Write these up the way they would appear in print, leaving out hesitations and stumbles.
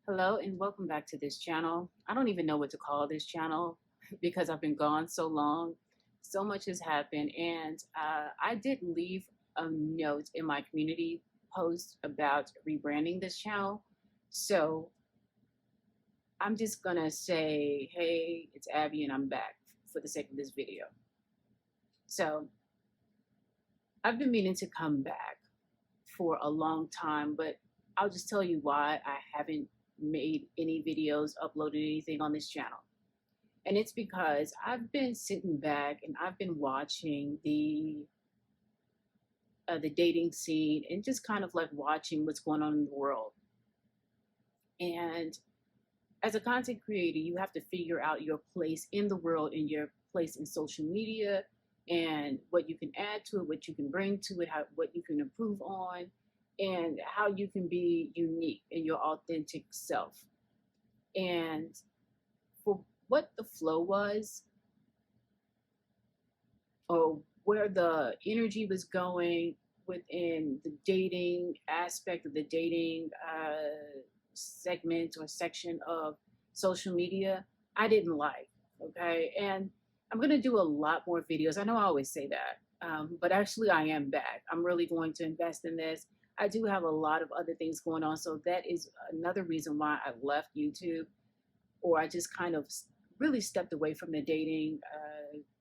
Hello and welcome back to this channel. I don't even know what to call this channel because I've been gone so long. So much has happened, and I did leave a note in my community post about rebranding this channel. So I'm just gonna say, hey, it's Abby and I'm back for the sake of this video. So I've been meaning to come back for a long time, but I'll just tell you why I haven't made any videos, uploaded anything on this channel. And it's because I've been sitting back and I've been watching the dating scene and just kind of like watching what's going on in the world. And as a content creator, you have to figure out your place in the world and your place in social media and what you can add to it, what you can bring to it, what you can improve on, and how you can be unique in your authentic self. And for what the flow was, or where the energy was going within the dating aspect of the dating segment or section of social media, I didn't like. Okay. And I'm going to do a lot more videos. I know I always say that, but actually, I am back. I'm really going to invest in this. I do have a lot of other things going on. So that is another reason why I left YouTube, or I just kind of really stepped away from the dating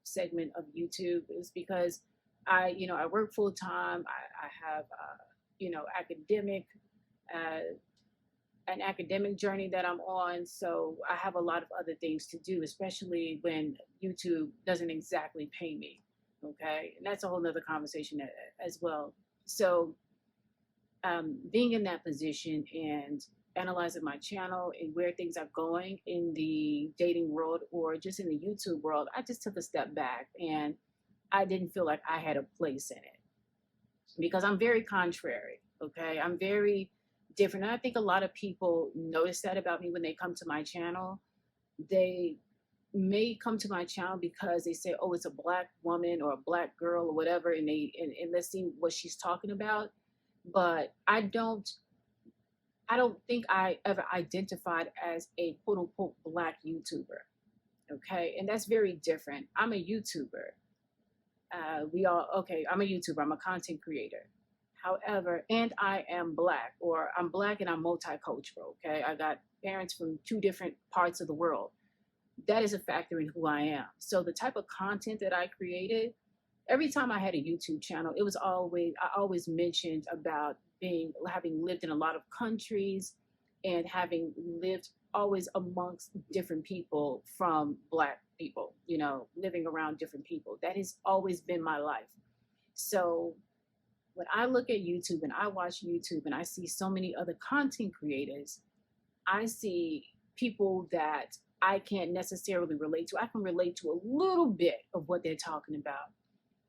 segment of YouTube, is because I work full time. I have, uh, an academic journey that I'm on. So I have a lot of other things to do, especially when YouTube doesn't exactly pay me. Okay. And that's a whole nother conversation as well. So being in that position and analyzing my channel and where things are going in the dating world or just in the YouTube world, I just took a step back and I didn't feel like I had a place in it because I'm very contrary. Okay. I'm very different. And I think a lot of people notice that about me when they come to my channel. They may come to my channel because they say, oh, it's a black woman or a black girl or whatever. And let's see what she's talking about. But I don't think I ever identified as a quote unquote black YouTuber. Okay. And that's very different. I'm a YouTuber. I'm a YouTuber. I'm a content creator. However, and I am black, or I'm black and I'm multicultural. Okay. I got parents from two different parts of the world. That is a factor in who I am. So the type of content that I created, every time I had a YouTube channel, I always mentioned about having lived in a lot of countries and having lived always amongst different people from black people, living around different people. That has always been my life. So when I look at YouTube and I watch YouTube and I see so many other content creators, I see people that I can't necessarily relate to. I can relate to a little bit of what they're talking about.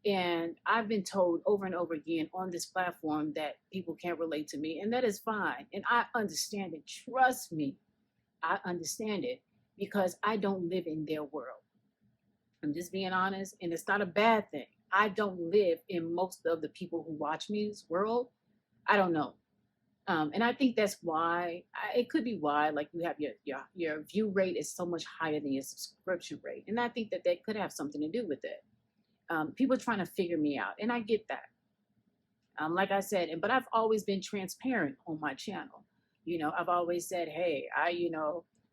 And I've been told over and over again on this platform that people can't relate to me, and that is fine. And I understand it. Trust me, I understand it because I don't live in their world. I'm just being honest, and it's not a bad thing. I don't live in most of the people who watch me's world. I don't know. And I think that's why, it could be why, like you have your view rate is so much higher than your subscription rate. And I think that could have something to do with it. People trying to figure me out, and I get that. Like I said, but I've always been transparent on my channel. I've always said, hey, I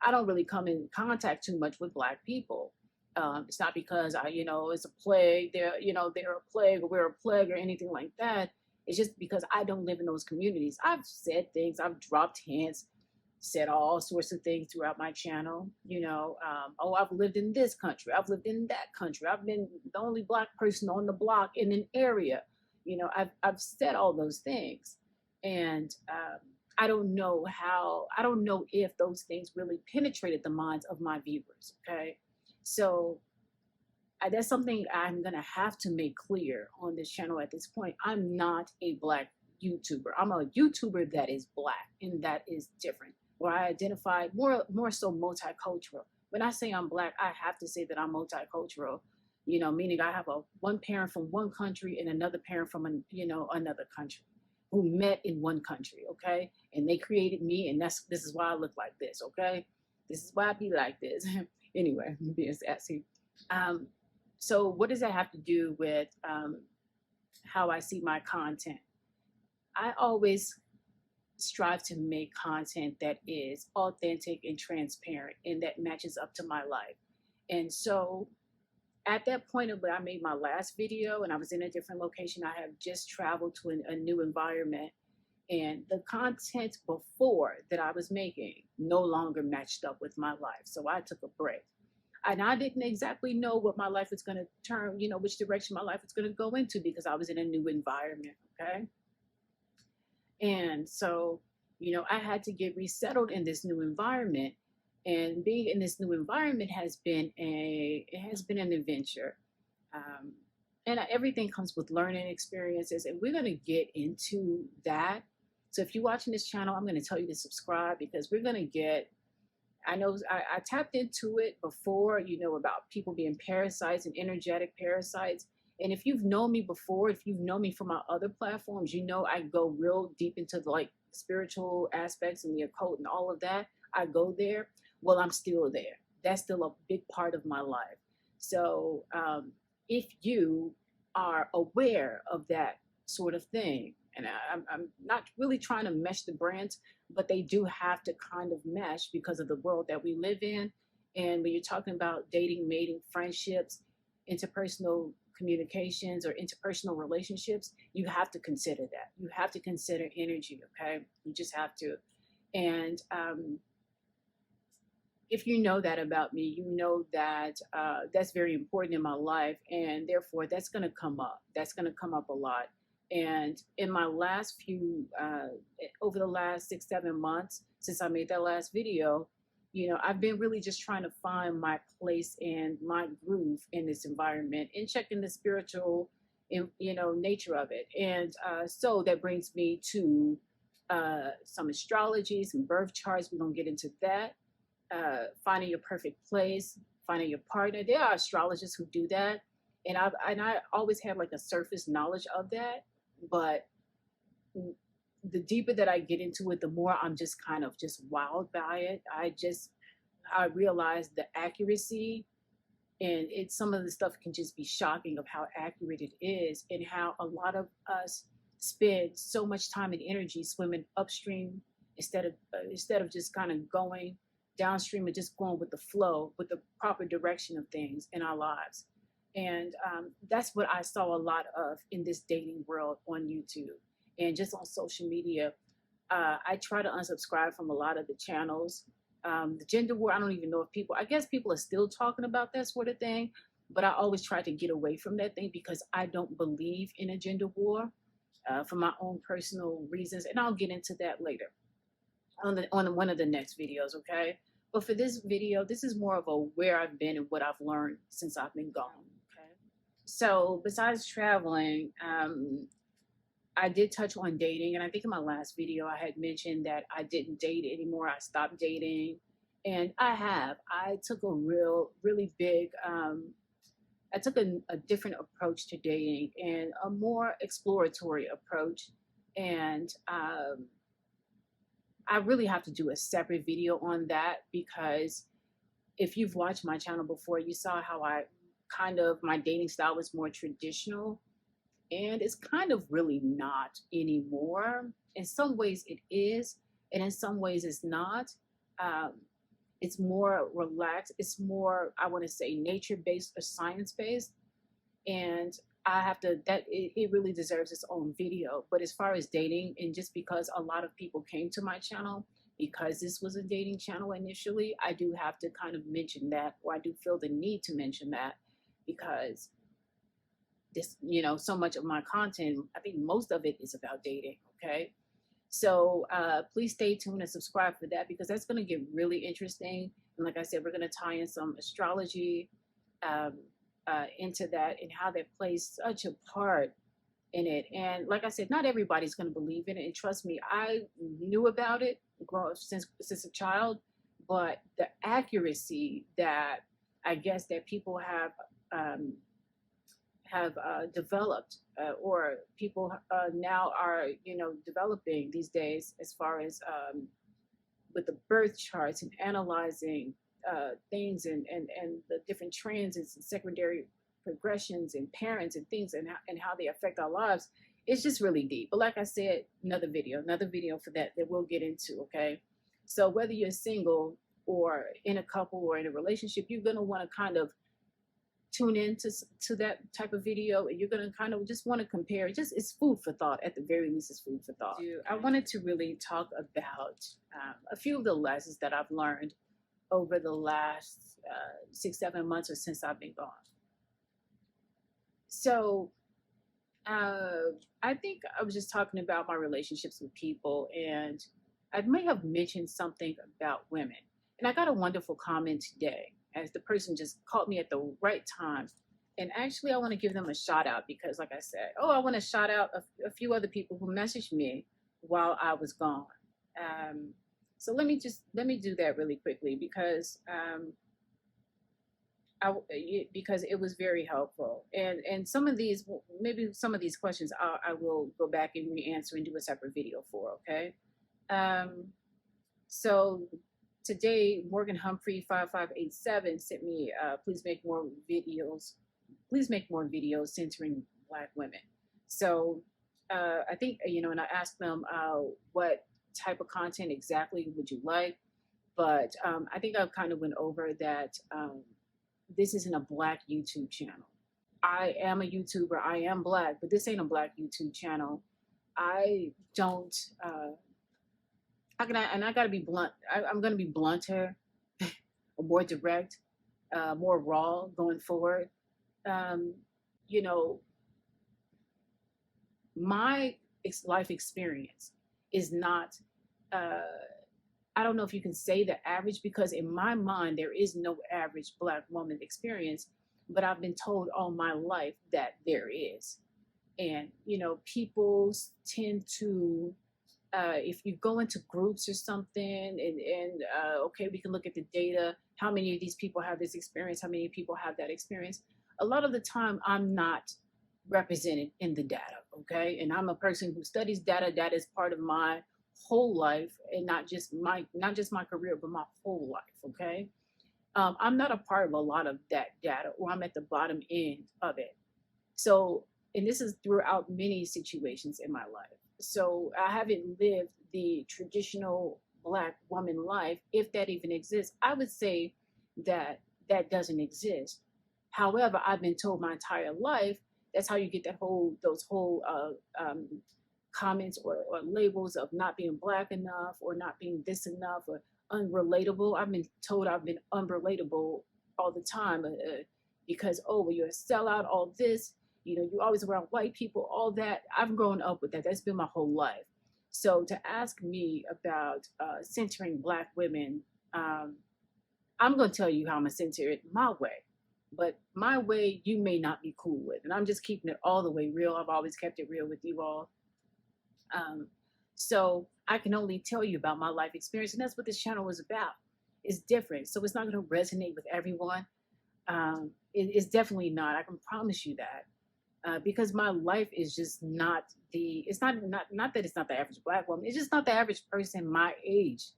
don't really come in contact too much with black people. It's not because it's a plague. They're a plague, or we're a plague, or anything like that. It's just because I don't live in those communities. I've said things, I've dropped hints, said all sorts of things throughout my channel. Oh, I've lived in this country, I've lived in that country, I've been the only black person on the block in an area. I've said all those things, and I don't know if those things really penetrated the minds of my viewers. Okay, so that's something I'm gonna have to make clear on this channel at this point. I'm not a black YouTuber. I'm a YouTuber that is black, and that is different. Or I identify more so multicultural. When I say I'm black, I have to say that I'm multicultural. Meaning I have one parent from one country and another parent from another country who met in one country. okay? And they created me, and this is why I look like this, okay? This is why I be like this. Anyway, I'm being sassy. Um, so what does that have to do with how I see my content? I always strive to make content that is authentic and transparent and that matches up to my life. And so at that point of when I made my last video and I was in a different location, I have just traveled to a new environment, and the content before that I was making no longer matched up with my life. So I took a break. And I didn't exactly know what my life was going to turn, which direction my life was going to go into, because I was in a new environment. Okay. And so, I had to get resettled in this new environment. And being in this new environment has been an adventure. And everything comes with learning experiences, and we're going to get into that. So if you're watching this channel, I'm going to tell you to subscribe, because we're going to get, I know I tapped into it before, about people being parasites and energetic parasites. And if you've known me before, if you've known me from my other platforms, I go real deep into the spiritual aspects and the occult and all of that. I go there. Well, I'm still there. That's still a big part of my life. So if you are aware of that sort of thing, and I'm not really trying to mesh the brands, but they do have to kind of mesh because of the world that we live in. And when you're talking about dating, mating, friendships, interpersonal communications or interpersonal relationships, you have to consider that. You have to consider energy, okay? You just have to. And if you know that about me, you know that that's very important in my life, and therefore that's going to come up. That's going to come up a lot. And in my last few, over the last 6-7 months since I made that last video, I've been really just trying to find my place and my groove in this environment and checking the spiritual, nature of it. And so that brings me to some astrology, some birth charts. We're going to get into that. Finding your perfect place, finding your partner. There are astrologists who do that. And I always had a surface knowledge of that. But the deeper that I get into it, the more I'm just kind of just wowed by it. I realize the accuracy, and some of the stuff can just be shocking of how accurate it is, and how a lot of us spend so much time and energy swimming upstream instead of just kind of going downstream and just going with the flow, with the proper direction of things in our lives. And that's what I saw a lot of in this dating world on YouTube and just on social media. I try to unsubscribe from a lot of the channels. The gender war, I don't even know if I guess people are still talking about that sort of thing, but I always try to get away from that thing because I don't believe in a gender war for my own personal reasons. And I'll get into that later on one of the next videos, okay? But for this video, this is more of a where I've been and what I've learned since I've been gone. Okay. So besides traveling, I did touch on dating, and I think in my last video I had mentioned that I didn't date anymore. I stopped dating, and I took a really big, I took a different approach to dating and a more exploratory approach. And I really have to do a separate video on that, because if you've watched my channel before, you saw how my dating style was more traditional, and it's kind of really not anymore. In some ways it is, and in some ways it's not. It's more relaxed. It's more, I want to say, nature-based or science-based. And it really deserves its own video. But as far as dating, and just because a lot of people came to my channel because this was a dating channel initially, I do have to kind of mention that, or I do feel the need to mention that, because this, so much of my content, I think most of it is about dating, okay? So please stay tuned and subscribe for that, because that's going to get really interesting. And like I said, we're going to tie in some astrology into that, and how that plays such a part in it. And like I said, not everybody's going to believe in it. And trust me, I knew about it since a child, but the accuracy that I guess that people have developed, or people now are, developing these days, as far as with the birth charts and analyzing things, and the different transits and secondary progressions and parents and things, and how they affect our lives. It's just really deep. But like I said, another video for that we'll get into. Okay, so whether you're single or in a couple or in a relationship, you're going to want to kind of tune in to that type of video, and you're going to kind of just want to compare. Just, it's food for thought. At the very least, it's food for thought. I wanted to really talk about a few of the lessons that I've learned over the last 6-7 months, or since I've been gone. So I think I was just talking about my relationships with people, and I may have mentioned something about women. And I got a wonderful comment today, as the person just caught me at the right time. And actually, I want to give them a shout out, because, like I said, I want to shout out a few other people who messaged me while I was gone. So let me do that really quickly, because because it was very helpful. And some of these, maybe some of these questions, I will go back and re-answer and do a separate video for. Okay. So today, Morgan Humphrey 5587 sent me, please make more videos censoring Black women. So I think, and I asked them, what type of content exactly would you like? But I think I kind of went over that this isn't a Black YouTube channel. I am a YouTuber, I am Black, but this ain't a Black YouTube channel. I don't, how can I, and I gotta be blunt, I'm gonna be blunter, more direct, more raw going forward. My life experience is not, I don't know if you can say the average, because in my mind, there is no average Black woman experience, but I've been told all my life that there is. And, people tend to, if you go into groups or something, and okay, we can look at the data, how many of these people have this experience, how many people have that experience. A lot of the time, I'm not represented in the data, okay? And I'm a person who studies data. Data is part of my whole life, and not just my career, but my whole life, okay? I'm not a part of a lot of that data, or I'm at the bottom end of it. So, and this is throughout many situations in my life. So I haven't lived the traditional Black woman life, if that even exists. I would say that that doesn't exist. However, I've been told my entire life that's how you get those whole comments or labels of not being Black enough, or not being this enough, or unrelatable. I've been told I've been unrelatable all the time, because, well, you're a sellout, all this, you're always around white people, all that. I've grown up with that. That's been my whole life. So to ask me about censoring Black women, I'm going to tell you how I'm going to censor it my way. But my way, you may not be cool with. And I'm just keeping it all the way real. I've always kept it real with you all. So I can only tell you about my life experience. And that's what this channel is about. It's different. So it's not going to resonate with everyone. It's definitely not. I can promise you that. Because my life is just not it's not that it's not the average Black woman. It's just not the average person my age.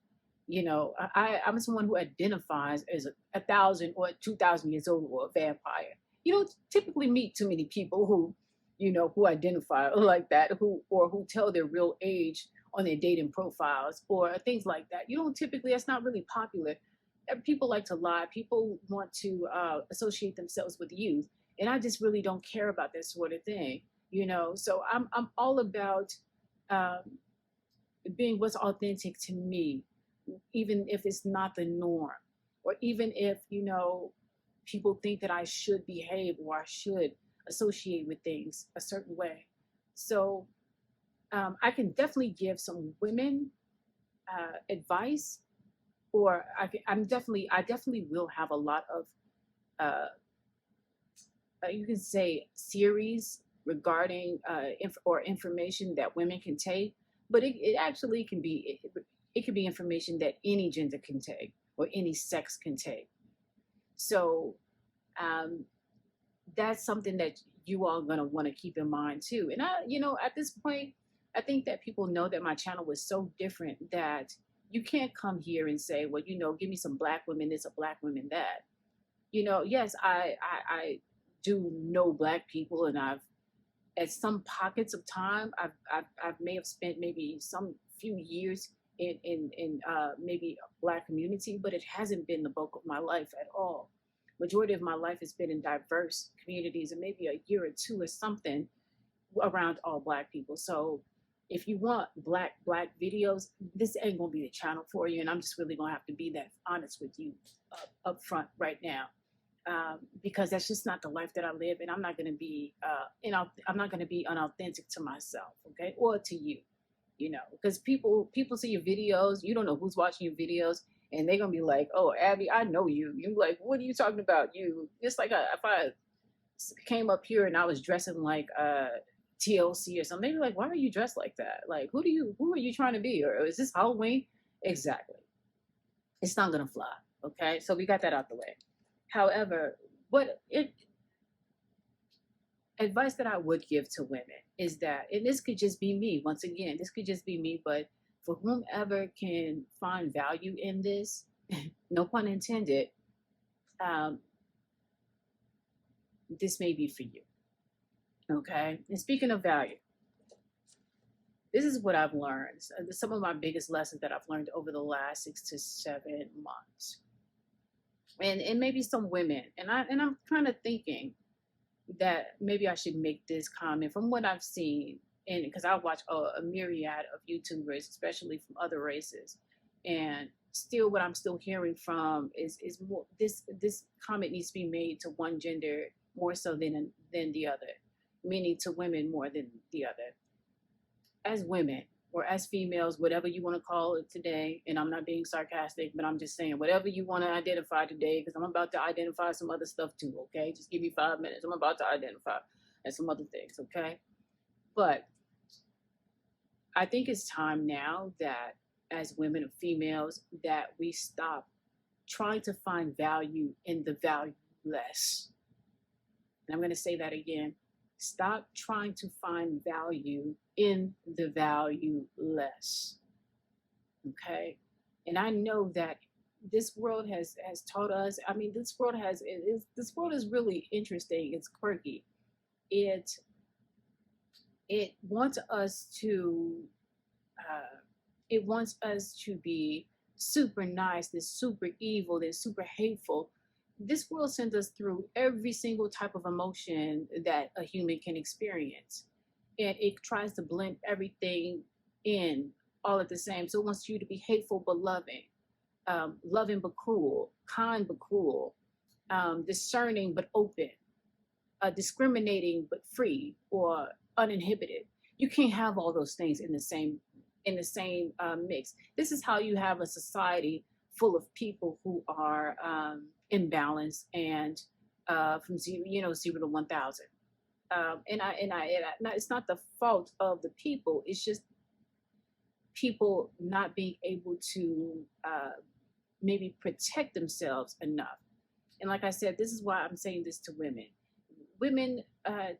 I'm someone who identifies as 1,000 or 2,000 years old, or a vampire. You don't typically meet too many people who, who identify like that, who tell their real age on their dating profiles or things like that. You don't typically, that's not really popular. People like to lie. People want to associate themselves with youth. And I just really don't care about that sort of thing, So I'm all about being what's authentic to me, even if it's not the norm, or even if, people think that I should behave, or I should associate with things a certain way. So I can definitely give some women advice, or I definitely will have a lot of, you can say, series regarding information that women can take, but it actually can be, it can be information that any gender can take, or any sex can take. So that's something that you all gonna want to keep in mind too. And I, at this point, I think that people know that my channel was so different that you can't come here and say, well, give me some black women this, a black women that. Yes, I do know black people, and I've at some pockets of time, I've may have spent maybe some few years in maybe a black community, but it hasn't been the bulk of my life at all. Majority of my life has been in diverse communities, and maybe a year or two or something around all black people. So if you want black videos, this ain't gonna be the channel for you. And I'm just really gonna have to be that honest with you up front right now. Because that's just not the life that I live, and I'm not going to be, I'm not going to be unauthentic to myself, okay, or to you, because people see your videos, you don't know who's watching your videos, and they're gonna be like, "Oh, Abby, I know you." You're like, "What are you talking about?" You just like if I came up here and I was dressing like TLC or something, they'd be like, "Why are you dressed like that? Like, who are you trying to be? Or is this Halloween?" Exactly. It's not gonna fly. Okay, so we got that out the way. However, advice that I would give to women is that, and this could just be me, once again, this could just be me, but for whomever can find value in this, no pun intended, this may be for you. Okay? And speaking of value, this is what I've learned. Some of my biggest lessons that I've learned over the last 6 to 7 months. And maybe some women, and I'm kind of thinking that maybe I should make this comment from what I've seen, and because I watch a myriad of YouTubers, especially from other races, and still what I'm still hearing from is more this comment needs to be made to one gender more so than the other, meaning to women more than the other. As women, or as females, whatever you want to call it today, and I'm not being sarcastic, but I'm just saying whatever you want to identify today, because I'm about to identify some other stuff too, okay? Just give me 5 minutes. I'm about to identify and some other things, okay? But I think it's time now that as women and females that we stop trying to find value in the valueless. And I'm going to say that again. Stop trying to find value in the valueless. Okay? And I know that this world has taught us, I mean, this world is really interesting. It's quirky. It wants us to be super nice, this super evil, this super hateful. This world sends us through every single type of emotion that a human can experience. And it tries to blend everything in all at the same. So it wants you to be hateful but loving, loving but cruel, kind but cruel, discerning but open, discriminating but free or uninhibited. You can't have all those things in the same mix. This is how you have a society full of people who are imbalanced and from zero to 1,000. And it's not the fault of the people. It's just people not being able to maybe protect themselves enough. And like I said, this is why I'm saying this to women. Women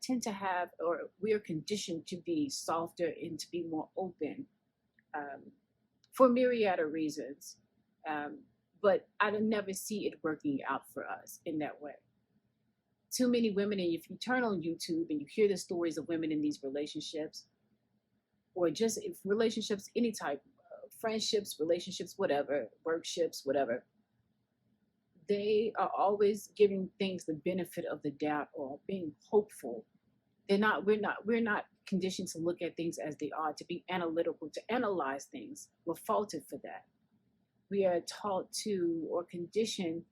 tend to have, or we are conditioned to be softer and to be more open for a myriad of reasons. But I never see it working out for us in that way. Too many women, and if you turn on YouTube and you hear the stories of women in these relationships, or just if relationships, any type, friendships, relationships, whatever, workships, whatever, they are always giving things the benefit of the doubt or being hopeful. We're not conditioned to look at things as they are, to be analytical, to analyze things. We're faulted for that. We are taught to, or conditioned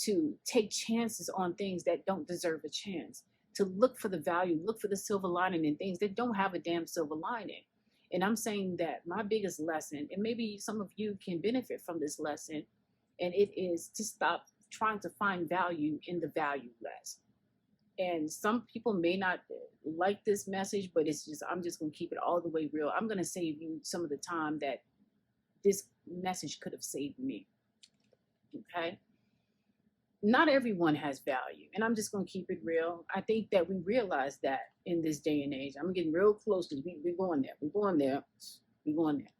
to take chances on things that don't deserve a chance, to look for the value, look for the silver lining in things that don't have a damn silver lining. And I'm saying that my biggest lesson, and maybe some of you can benefit from this lesson, and it is to stop trying to find value in the valueless. And some people may not like this message, but I'm just going to keep it all the way real. I'm going to save you some of the time that this message could have saved me. Okay? not everyone has value. And I'm just going to keep it real. I think that we realize that in this day and age. I'm getting real close because we're going there. We're going there. We're going there.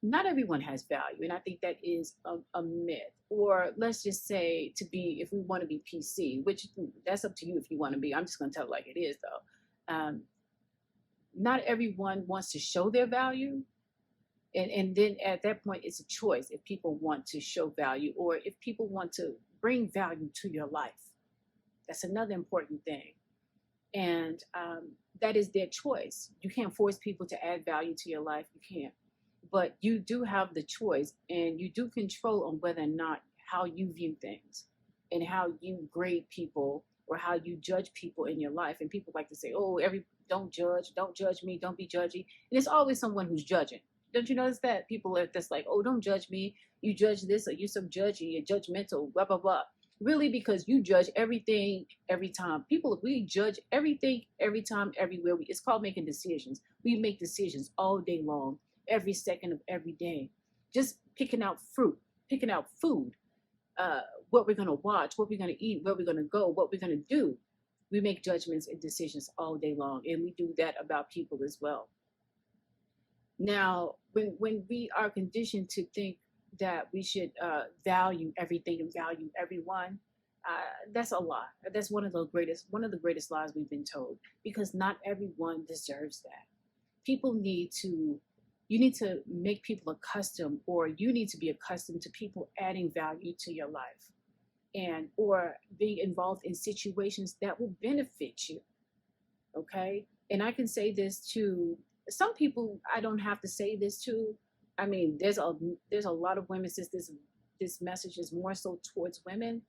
Not everyone has value. And I think that is a myth. Or let's just say, to be, if we want to be PC, which that's up to you if you want to be. I'm just going to tell it like it is, though. Not everyone wants to show their value. And then at that point, it's a choice if people want to show value or if people want to bring value to your life. That's another important thing. And that is their choice. You can't force people to add value to your life. You can't. But you do have the choice, and you do control on whether or not how you view things and how you grade people or how you judge people in your life. And people like to say, oh, don't judge me, don't be judgy. And it's always someone who's judging. Don't you notice that? People are just like, oh, don't judge me. You judge this, or you're so judgy, you're judgmental, blah, blah, blah. Really, because you judge everything, every time. People, we judge everything, every time, everywhere. It's called making decisions. We make decisions all day long, every second of every day. Just picking out fruit, picking out food, what we're going to watch, what we're going to eat, where we're going to go, what we're going to do. We make judgments and decisions all day long, and we do that about people as well. Now, when we are conditioned to think that we should value everything and value everyone, that's a lie. That's one of the greatest lies we've been told, because not everyone deserves that. You need to make people accustomed, or you need to be accustomed to people adding value to your life, and or being involved in situations that will benefit you. Okay, and I can say this to some people. I don't have to say this to. I mean, there's a lot of women, since this message is more so towards women.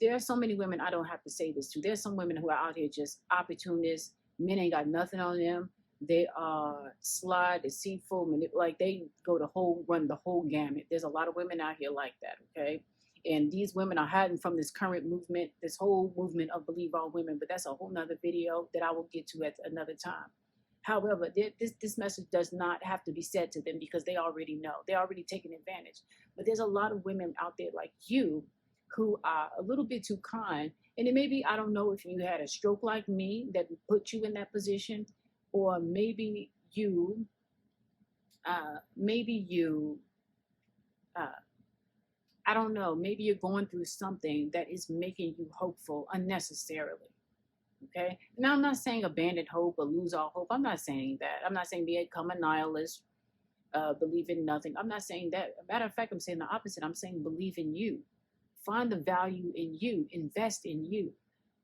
There are so many women I don't have to say this to. There's some women who are out here just opportunists. Men ain't got nothing on them. They are sly, deceitful, like they run the whole gamut. There's a lot of women out here like that, okay? And these women are hiding from this current movement, this whole movement of Believe All Women, but that's a whole nother video that I will get to at another time. However, this message does not have to be said to them, because they already know. They're already taking advantage. But there's a lot of women out there like you who are a little bit too kind. And it may be, I don't know if you had a stroke like me that put you in that position, or maybe you, I don't know, maybe you're going through something that is making you hopeful unnecessarily. Okay. Now, I'm not saying abandon hope or lose all hope. I'm not saying that. I'm not saying become a nihilist, believe in nothing. I'm not saying that. Matter of fact, I'm saying the opposite. I'm saying believe in you. Find the value in you. Invest in you.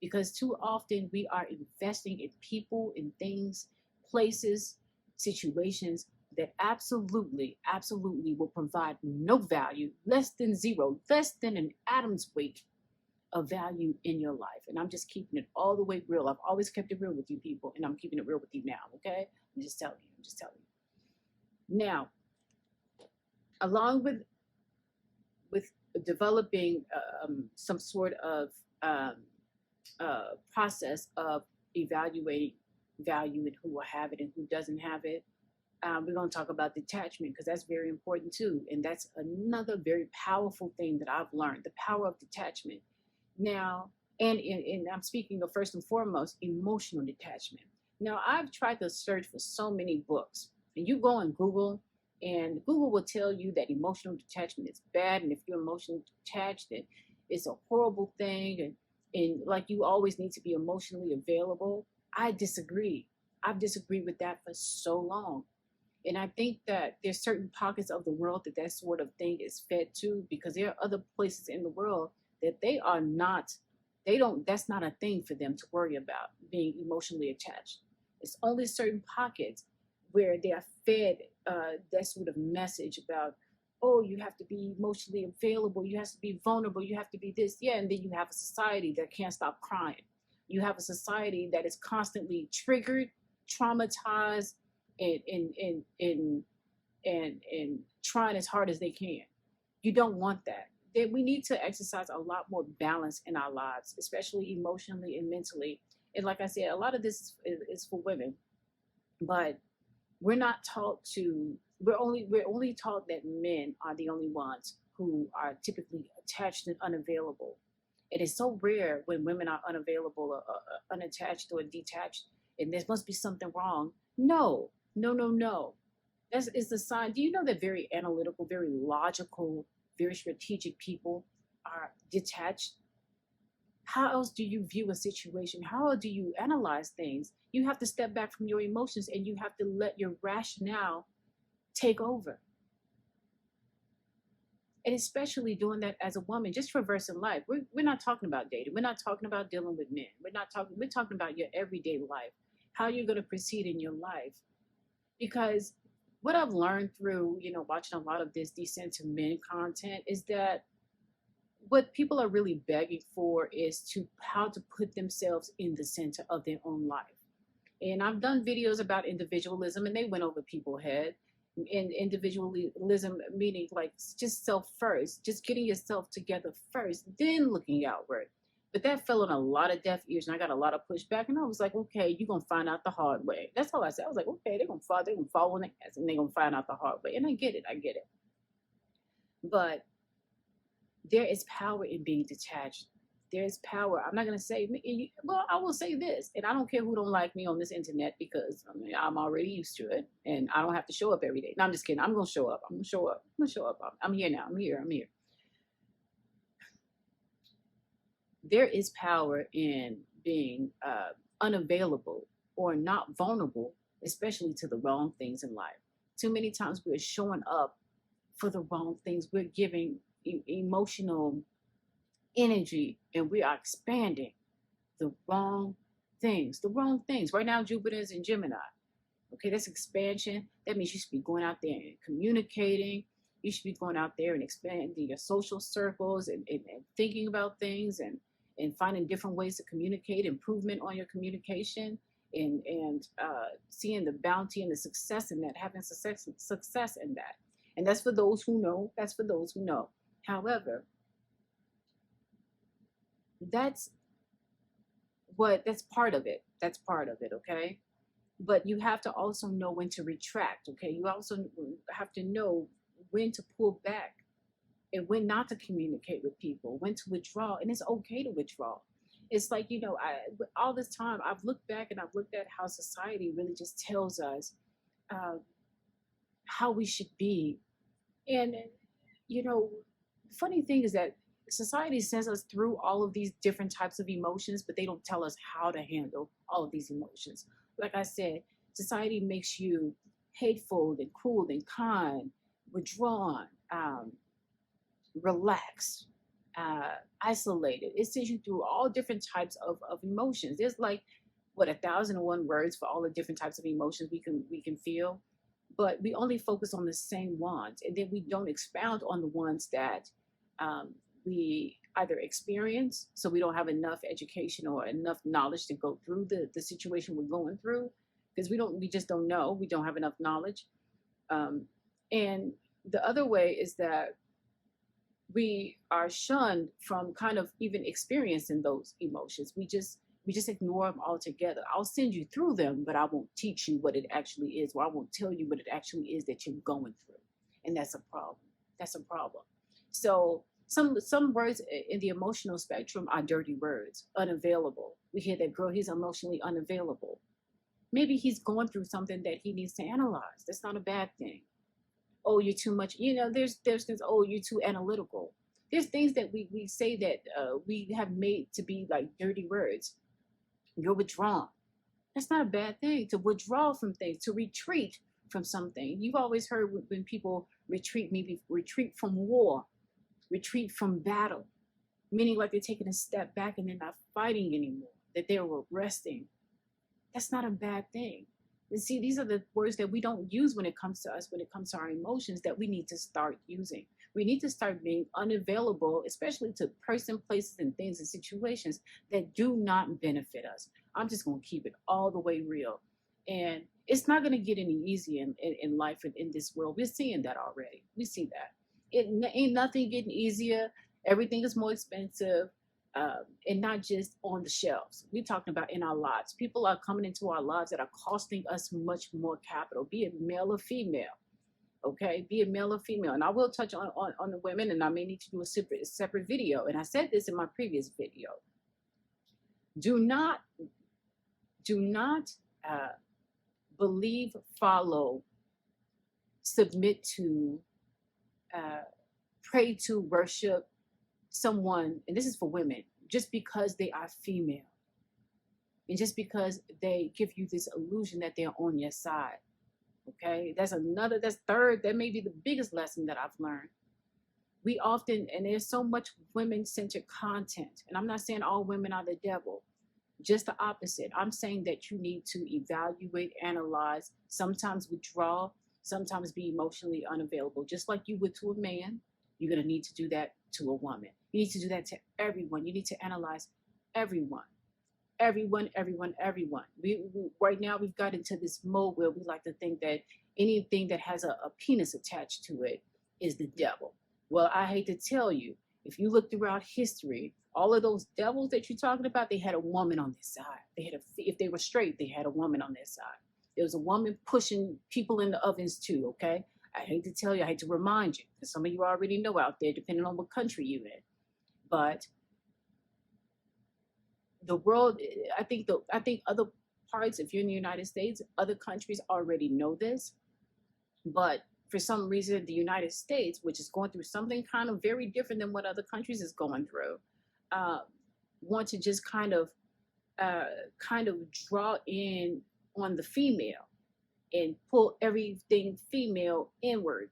Because too often we are investing in people, in things, places, situations that absolutely will provide no value, less than zero, less than an atom's weight of value in your life. And I'm just keeping it all the way real. I've always kept it real with you people, and I'm keeping it real with you now, okay? I'm just telling you. Now, along with developing some sort of process of evaluating value and who will have it and who doesn't have it, we're going to talk about detachment, because that's very important too. And that's another very powerful thing that I've learned, the power of detachment. Now, and I'm speaking of, first and foremost, emotional detachment. Now, I've tried to search for so many books, and you go on Google, and Google will tell you that emotional detachment is bad, and if you're emotionally detached, then it's a horrible thing, and like you always need to be emotionally available. I disagree. I've disagreed with that for so long. And I think that there's certain pockets of the world that sort of thing is fed to, because there are other places in the world that that's not a thing for them to worry about, being emotionally attached. It's only certain pockets where they are fed that sort of message about, oh, you have to be emotionally available, you have to be vulnerable, you have to be this. Yeah, and then you have a society that can't stop crying. You have a society that is constantly triggered, traumatized, and trying as hard as they can. You don't want that. We need to exercise a lot more balance in our lives, especially emotionally and mentally. And like I said, a lot of this is for women, but we're not taught to. We're only taught that men are the only ones who are typically attached and unavailable. It is so rare when women are unavailable or unattached or detached, and there must be something wrong. No, no, no, no. That's is the sign. Do you know that very analytical, very logical, very strategic people are detached? How else do you view a situation? How do you analyze things? You have to step back from your emotions and you have to let your rationale take over. And especially doing that as a woman, just reversing life. We're not talking about dating. We're not talking about dealing with men. We're talking about your everyday life, how you're going to proceed in your life. Because what I've learned through, watching a lot of this decentering men content is that what people are really begging for is to how to put themselves in the center of their own life. And I've done videos about individualism and they went over people's head. And individualism meaning like just self first, just getting yourself together first, then looking outward. But that fell on a lot of deaf ears and I got a lot of pushback. And I was like, okay, you're going to find out the hard way. That's all I said. I was like, okay, they're going to fall on their ass and they're going to find out the hard way. And I get it. But there is power in being detached. There's power. I'm not going to say, well, I will say this, and I don't care who don't like me on this internet because I'm already used to it and I don't have to show up every day. No, I'm just kidding. I'm going to show up. I'm going to show up. I'm here now. I'm here. There is power in being unavailable or not vulnerable, especially to the wrong things in life. Too many times we're showing up for the wrong things. We're giving emotional energy and we are expanding the wrong things. Right now Jupiter is in Gemini. Okay, that's expansion. That means you should be going out there and communicating. You should be going out there and expanding your social circles and thinking about things and finding different ways to communicate, improvement on your communication, and seeing the bounty and the success in that, having success in that. And that's for those who know. However, that's part of it. Okay? But you have to also know when to retract, okay? You also have to know when to pull back and when not to communicate with people, when to withdraw, and it's okay to withdraw. It's like, all this time, I've looked back and I've looked at how society really just tells us how we should be. And, funny thing is that society sends us through all of these different types of emotions, but they don't tell us how to handle all of these emotions. Like I said, society makes you hateful and cruel and kind, withdrawn, relaxed, isolated. It sends you through all different types of emotions. There's like 1,001 words for all the different types of emotions we can feel, but we only focus on the same ones, and then we don't expound on the ones that we either experience, so we don't have enough education or enough knowledge to go through the situation we're going through, because we just don't know, we don't have enough knowledge. And the other way is that we are shunned from kind of even experiencing those emotions. We just ignore them altogether. I'll send you through them, but I won't teach you what it actually is, or I won't tell you what it actually is that you're going through. And that's a problem. So some words in the emotional spectrum are dirty words. Unavailable. We hear that, girl, he's emotionally unavailable. Maybe he's going through something that he needs to analyze. That's not a bad thing. Oh, you're too much. There's things, oh, you're too analytical. There's things that we say that we have made to be like dirty words. You're withdrawn. That's not a bad thing, to withdraw from things, to retreat from something. You've always heard when people retreat, maybe retreat from war, retreat from battle, meaning like they're taking a step back and they're not fighting anymore, that they were resting. That's not a bad thing. And see, these are the words that we don't use when it comes to us, when it comes to our emotions, that we need to start using. We need to start being unavailable, especially to person, places, and things and situations that do not benefit us. I'm just going to keep it all the way real. And it's not going to get any easier in life and in this world. We're seeing that already. We see that. It ain't nothing getting easier. Everything is more expensive. And not just on the shelves. We're talking about in our lives. People are coming into our lives that are costing us much more capital, be it male or female. Okay, be a male or female. And I will touch on the women, and I may need to do a separate video. And I said this in my previous video. Do not, do not believe, follow, submit to, pray to, worship someone, and this is for women, just because they are female. And just because they give you this illusion that they're on your side. Okay, that's third, that may be the biggest lesson that I've learned. We often, and there's so much women-centered content, and I'm not saying all women are the devil, just the opposite. I'm saying that you need to evaluate, analyze, sometimes withdraw, sometimes be emotionally unavailable. Just like you would to a man, you're going to need to do that to a woman. You need to do that to everyone. You need to analyze everyone. Everyone. Right now we've got into this mode where we like to think that anything that has a penis attached to it is the devil. Well, I hate to tell you, if you look throughout history, all of those devils that you're talking about, they had a woman on their side. If they were straight, they had a woman on their side. There was a woman pushing people in the ovens too, okay? I hate to tell you, I hate to remind you, because some of you already know out there, depending on what country you're in. But the world, I think other parts, if you're in the United States, other countries already know this. But for some reason, the United States, which is going through something kind of very different than what other countries is going through, want to just kind of draw in on the female and pull everything female inward.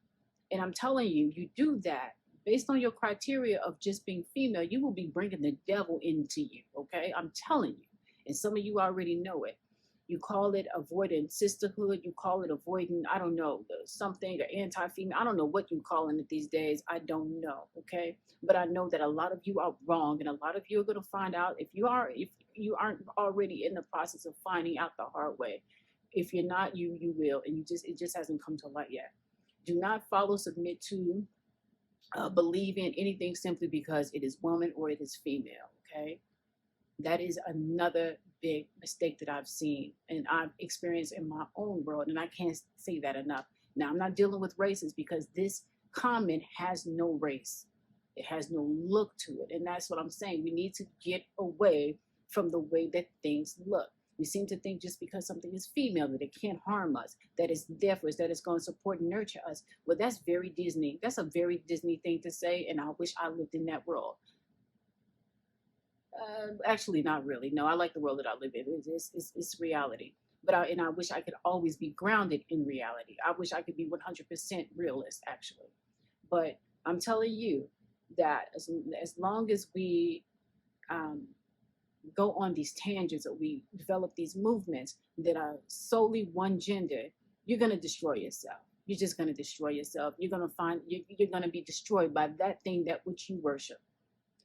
And I'm telling you, you do that based on your criteria of just being female, you will be bringing the devil into you, okay? I'm telling you. And some of you already know it. You call it avoiding sisterhood. You call it avoiding, I don't know, something, or anti-female. I don't know what you're calling it these days. I don't know, okay? But I know that a lot of you are wrong, and a lot of you are going to find out if you aren't already in the process of finding out the hard way. If you're not, you will, and it just hasn't come to light yet. Do not follow, submit to, believe in anything simply because it is woman or it is female, okay? That is another big mistake that I've seen and I've experienced in my own world, and I can't say that enough. Now, I'm not dealing with races because this comment has no race. It has no look to it, and that's what I'm saying. We need to get away from the way that things look. We seem to think just because something is female that it can't harm us, that it's there for us, that it's going to support and nurture us. Well, that's very Disney. That's a very Disney thing to say, and I wish I lived in that world. Actually, not really. No, I like the world that I live in. It's reality. But I wish I could always be grounded in reality. I wish I could be 100% realist, actually. But I'm telling you that as long as we go on these tangents, or we develop these movements that are solely one gender, you're going to destroy yourself. You're just going to destroy yourself. You're going to find you're going to be destroyed by that thing that which you worship.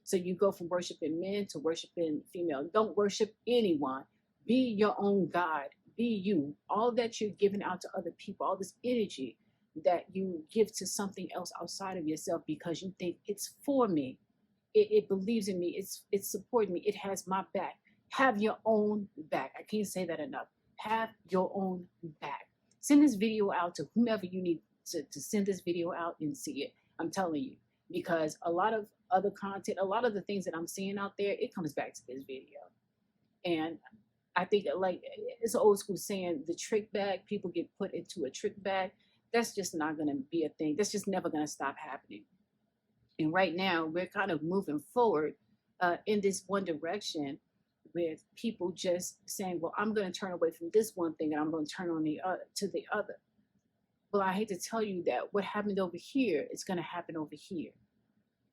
So you go from worshiping men to worshiping female. Don't worship anyone. Be your own God. Be you. All that you're giving out to other people, all this energy that you give to something else outside of yourself because you think it's for me. It believes in me. It's supporting me. It has my back. Have your own back. I can't say that enough. Have your own back. Send this video out to whomever you need to send this video out and see it. I'm telling you, because a lot of other content, a lot of the things that I'm seeing out there, it comes back to this video. And I think like it's an old school saying, the trick bag, people get put into a trick bag. That's just not going to be a thing. That's just never going to stop happening. And right now, we're kind of moving forward in this one direction with people just saying, well, I'm going to turn away from this one thing and I'm going to turn on to the other. Well, I hate to tell you that what happened over here is going to happen over here.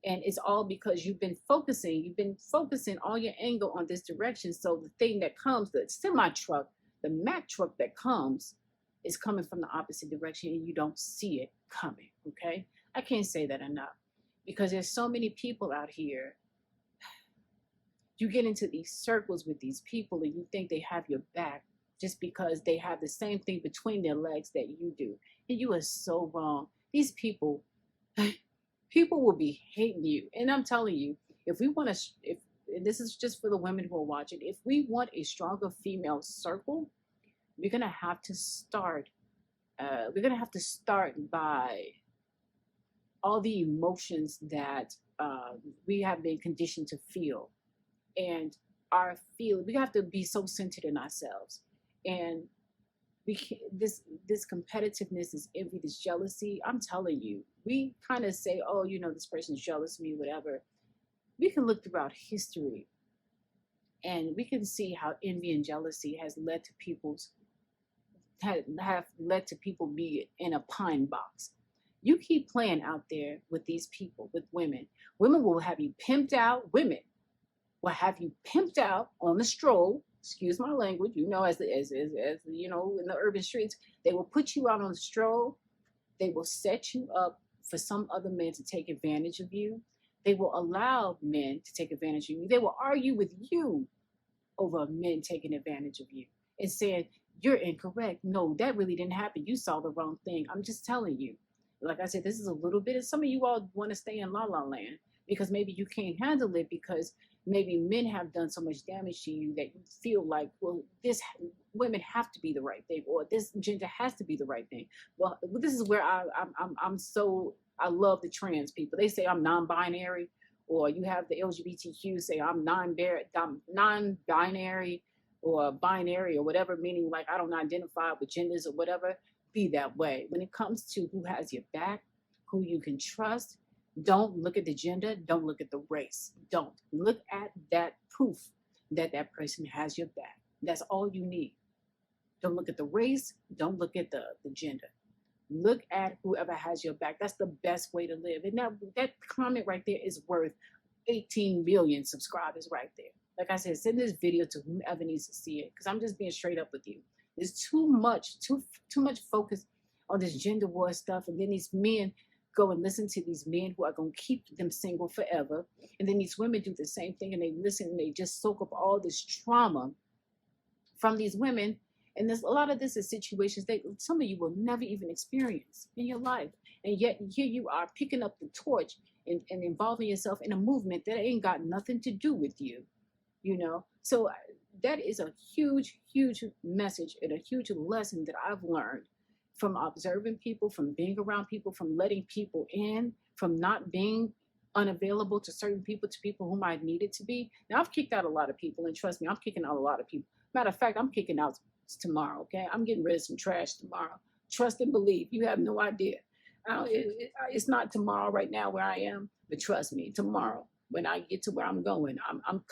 And it's all because you've been focusing all your angle on this direction. So the thing that comes, the semi-truck, the Mack truck that comes is coming from the opposite direction and you don't see it coming, okay? I can't say that enough. Because there's so many people out here. You get into these circles with these people and you think they have your back just because they have the same thing between their legs that you do. And you are so wrong. These people will be hating you. And I'm telling you, if we want to, and this is just for the women who are watching, if we want a stronger female circle, we're going to have to start we're going to have to start by all the emotions that we have been conditioned to feel. And we have to be so centered in ourselves. And we can't, this competitiveness, this envy, this jealousy, I'm telling you, we kind of say, oh, you know, this person's jealous of me, whatever. We can look throughout history and we can see how envy and jealousy has led to have led to people be in a pine box. You keep playing out there with these people, with women. Women will have you pimped out. Women will have you pimped out on the stroll. Excuse my language. You know, as you know, in the urban streets, they will put you out on the stroll. They will set you up for some other man to take advantage of you. They will allow men to take advantage of you. They will argue with you over men taking advantage of you and saying, you're incorrect. No, that really didn't happen. You saw the wrong thing. I'm just telling you. Like I said, this is a little bit of, some of you all want to stay in la la land because maybe you can't handle it because maybe men have done so much damage to you that you feel like, well, this women have to be the right thing, or this gender has to be the right thing. Well, this is where I love the trans people. They say I'm non-binary, or you have the LGBTQ say I'm non-binary or binary or whatever, meaning like I don't identify with genders or whatever. Be that way. When it comes to who has your back, who you can trust, don't look at the gender, don't look at the race. Don't look at that proof that that person has your back. That's all you need. Don't look at the race, don't look at the gender. Look at whoever has your back. That's the best way to live. And that comment right there is worth 18 million subscribers right there. Like I said, send this video to whoever needs to see it, because I'm just being straight up with you. There's too much focus on this gender war stuff, and then these men go and listen to these men who are going to keep them single forever, and then these women do the same thing, and they listen and they just soak up all this trauma from these women. And there's a lot of this is situations that some of you will never even experience in your life, and yet here you are picking up the torch and involving yourself in a movement that ain't got nothing to do with you, you know. So that is a huge message and a huge lesson that I've learned from observing people, from being around people, from letting people in, from not being unavailable to certain people, to people whom I needed to be. Now, I've kicked out a lot of people, and trust me, I'm kicking out a lot of people. Matter of fact, I'm kicking out tomorrow, okay? I'm getting rid of some trash tomorrow. Trust and believe. You have no idea. It's not tomorrow right now where I am, but trust me, tomorrow, when I get to where I'm going, I'm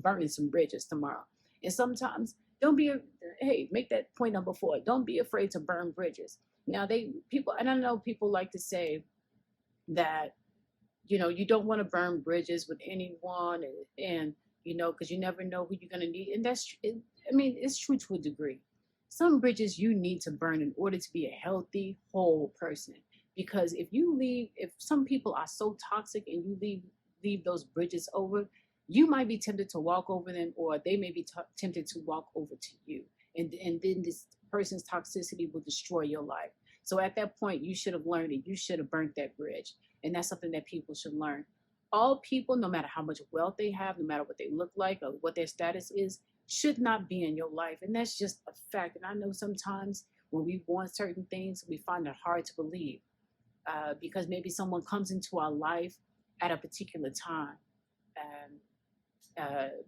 burning some bridges tomorrow. And sometimes make that point number 4. Don't be afraid to burn bridges. Now and I know people like to say that, you know, you don't want to burn bridges with anyone and you know, because you never know who you're going to need. And it's true to a degree. Some bridges you need to burn in order to be a healthy, whole person. Because if some people are so toxic and you leave those bridges over, you might be tempted to walk over them, or they may be tempted to walk over to you. And then this person's toxicity will destroy your life. So at that point, you should have learned it. You should have burnt that bridge. And that's something that people should learn. All people, no matter how much wealth they have, no matter what they look like or what their status is, should not be in your life. And that's just a fact. And I know sometimes when we want certain things, we find it hard to believe because maybe someone comes into our life at a particular time.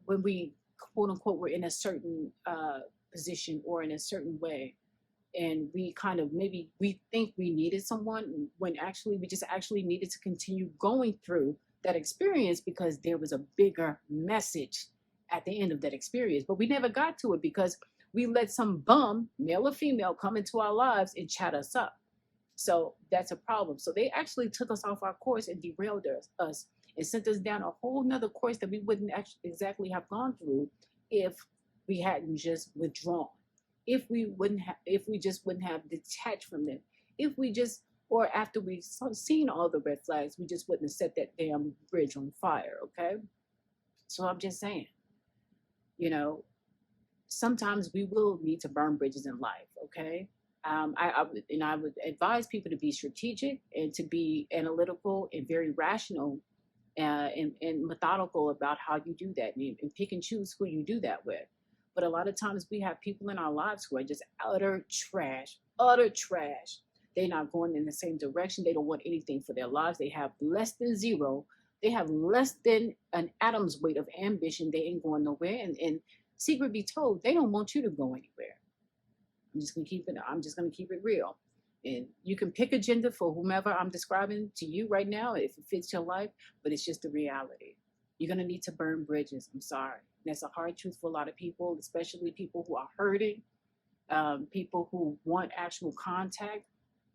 When we, quote unquote, we're in a certain position or in a certain way. And we kind of, maybe we think we needed someone when actually we just actually needed to continue going through that experience because there was a bigger message at the end of that experience. But we never got to it because we let some bum, male or female, come into our lives and chat us up. So that's a problem. So they actually took us off our course and derailed us and sent us down a whole nother course that we wouldn't actually exactly have gone through if we hadn't just withdrawn. If we just wouldn't have detached from them, or after we've seen all the red flags, we just wouldn't have set that damn bridge on fire, okay? So I'm just saying, you know, sometimes we will need to burn bridges in life, okay? I would advise people to be strategic and to be analytical and very rational and methodical about how you do that and pick and choose who you do that with. But a lot of times we have people in our lives who are just utter trash, utter trash. They're not going in the same direction. They don't want anything for their lives. They have less than zero. They have less than an atom's weight of ambition. They ain't going nowhere. And secret be told, they don't want you to go anywhere. I'm just gonna keep it real. And you can pick a gender for whomever I'm describing to you right now if it fits your life, but it's just the reality. You're gonna need to burn bridges. I'm sorry. And that's a hard truth for a lot of people, especially people who are hurting, people who want actual contact.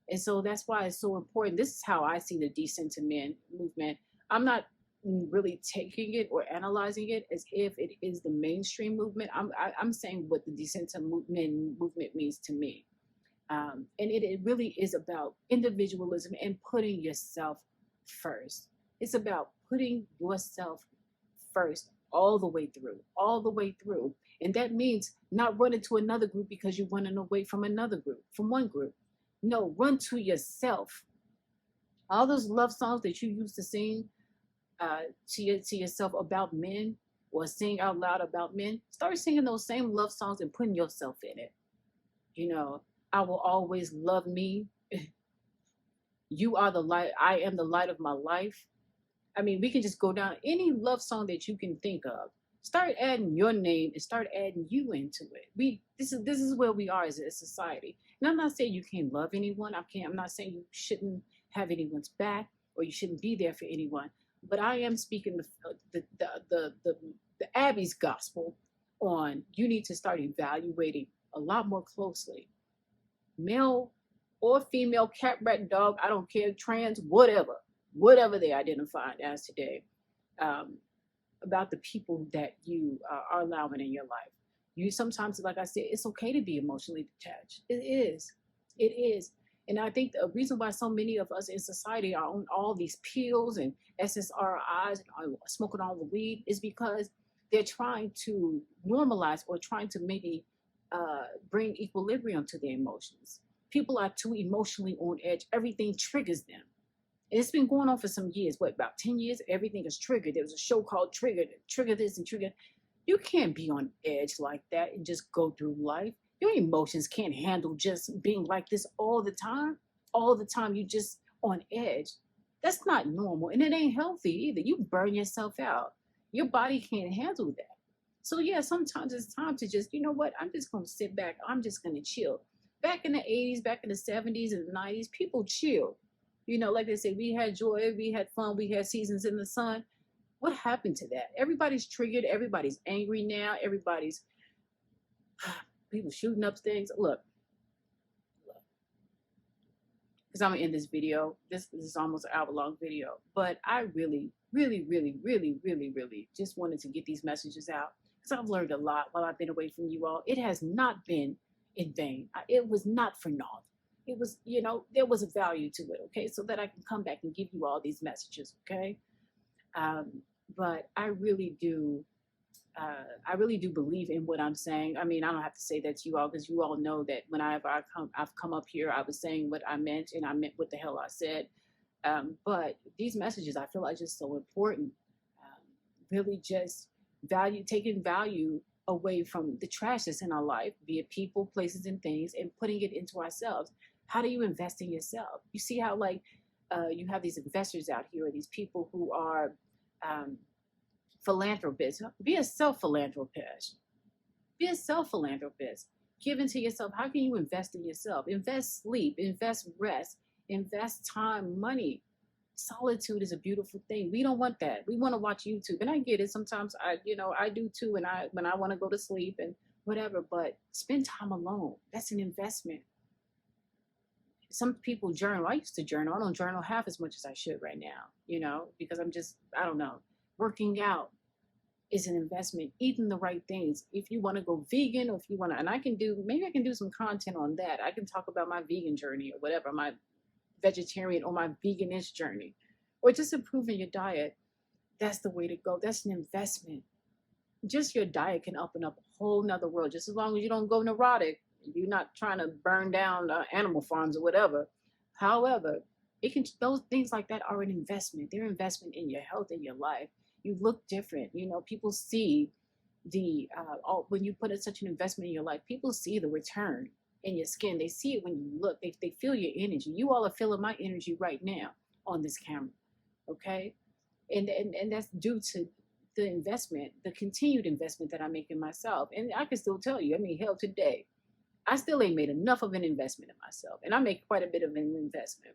And so that's why it's so important. This is how I see the Decentering movement. I'm not really taking it or analyzing it as if it is the mainstream movement. I'm saying what the Decentering movement means to me. And it really is about individualism and putting yourself first. It's about putting yourself first all the way through, all the way through. And that means not running to another group because you're running away from another group, from one group. No, run to yourself. All those love songs that you used to sing to yourself about men or sing out loud about men, start singing those same love songs and putting yourself in it. You know, I will always love me. You are the light. I am the light of my life. I mean, we can just go down any love song that you can think of. Start adding your name and start adding you into it. This is where we are as a society. And I'm not saying you can't love anyone. I'm not saying you shouldn't have anyone's back or you shouldn't be there for anyone. But I am speaking the Abby's gospel on you need to start evaluating a lot more closely. Male or female, cat, rat, dog, I don't care, trans, whatever they identify as today, about the people that you are allowing in your life. You sometimes, like I said, it's okay to be emotionally detached. It is. It is. And I think the reason why so many of us in society are on all these pills and SSRIs and are smoking all the weed is because they're trying to normalize or trying to maybe bring equilibrium to their emotions. People are too emotionally on edge. Everything triggers them. And it's been going on for some years. What, about 10 years? Everything is triggered. There was a show called Trigger this and Trigger. You can't be on edge like that and just go through life. Your emotions can't handle just being like this all the time. All the time, you just on edge. That's not normal. And it ain't healthy either. You burn yourself out. Your body can't handle that. So yeah, sometimes it's time to just, you know what? I'm just going to sit back. I'm just going to chill. Back in the 80s, back in the 70s and the 90s, people chill. You know, like they say, we had joy, we had fun, we had seasons in the sun. What happened to that? Everybody's triggered. Everybody's angry now. Everybody's people shooting up things. Look, because I'm gonna end this video. This is almost an hour-long video, but I really just wanted to get these messages out because I've learned a lot while I've been away from you all. It has not been in vain. It was not for naught. It was, you know, there was a value to it, okay, so that I can come back and give you all these messages, okay? But I really do believe in what I'm saying. I mean, I don't have to say that to you all because you all know that whenever I've come up here, I was saying what I meant and I meant what the hell I said. But these messages I feel are just so important. Really just taking value away from the trash that's in our life, be it people, places, and things, and putting it into ourselves. How do you invest in yourself? You see how you have these investors out here, or these people who are philanthropists. Be a self-philanthropist. Be a self-philanthropist. Give into yourself. How can you invest in yourself? Invest sleep, invest rest, invest time, money. Solitude is a beautiful thing. We don't want that. We want to watch YouTube. And I get it. Sometimes I do too. And when I want to go to sleep and whatever, but spend time alone. That's an investment. Some people journal. I used to journal. I don't journal half as much as I should right now, because I don't know. Working out is an investment. Eating the right things. If you want to go vegan, or if you want to, and maybe I can do some content on that. I can talk about my vegan journey or whatever, my vegetarian or my veganist journey, or just improving your diet. That's the way to go. That's an investment. Just your diet can open up a whole nother world, just as long as you don't go neurotic. You're not trying to burn down animal farms or whatever. However, those things like that are an investment. They're an investment in your health, in your life. You look different. People see when you put in such an investment in your life, people see the return. in your skin. They see it when you look. They feel your energy. You all are feeling my energy right now on this camera. Okay? And that's due to the investment, the continued investment that I make in myself. And I can still tell you, I mean, hell, today, I still ain't made enough of an investment in myself. And I make quite a bit of an investment.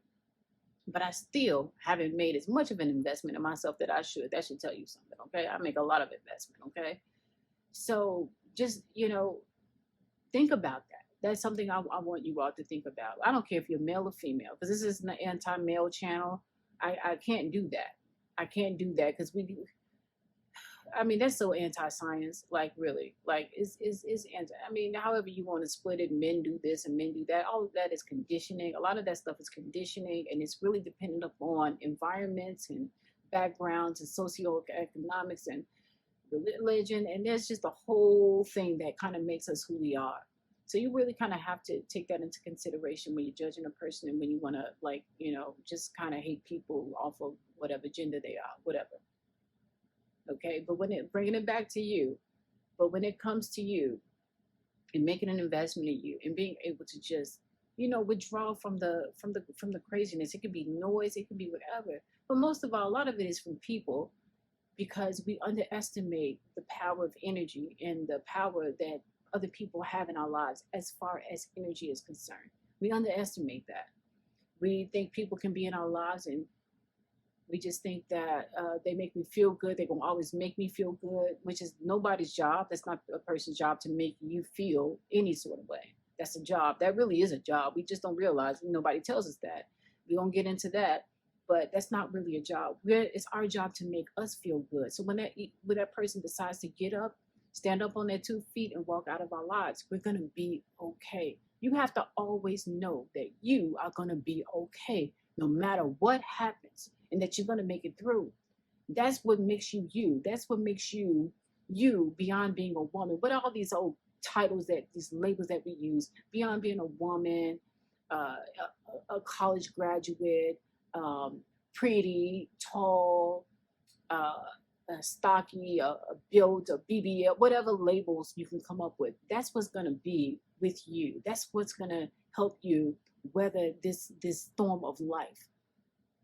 But I still haven't made as much of an investment in myself that I should. That should tell you something, okay? I make a lot of investment, okay? So just, think about that. That's something I want you all to think about. I don't care if you're male or female, because this is an anti-male channel. I can't do that. I can't do that because I mean, that's so anti-science. Like, really, like, is anti. I mean, however you want to split it, men do this and men do that. All of that is conditioning. A lot of that stuff is conditioning, and it's really dependent upon environments and backgrounds and socioeconomics and religion. And there's just a whole thing that kind of makes us who we are. So you really kind of have to take that into consideration when you're judging a person and when you want to, like, just kind of hate people off of whatever gender they are, whatever. Okay, but bringing it back to you, but when it comes to you and making an investment in you and being able to just, withdraw from the craziness. It could be noise, it could be whatever. But most of all, a lot of it is from people, because we underestimate the power of energy and the power that other people have in our lives as far as energy is concerned. We underestimate that. We think people can be in our lives and we just think that they make me feel good. They're going to always make me feel good, which is nobody's job. That's not a person's job to make you feel any sort of way. That's a job. That really is a job. We just don't realize. Nobody tells us that. We won't get into that. But that's not really a job. It's our job to make us feel good. So when that person decides to get up, stand up on their 2 feet and walk out of our lives, we're going to be okay. You have to always know that you are going to be okay no matter what happens, and that you're going to make it through. That's what makes you you. That's what makes you you beyond being a woman. What are all these old titles, these labels that we use, beyond being a woman, a college graduate, pretty, tall, stocky, build, a BBL, whatever labels you can come up with. That's what's going to be with you. That's what's going to help you weather this storm of life,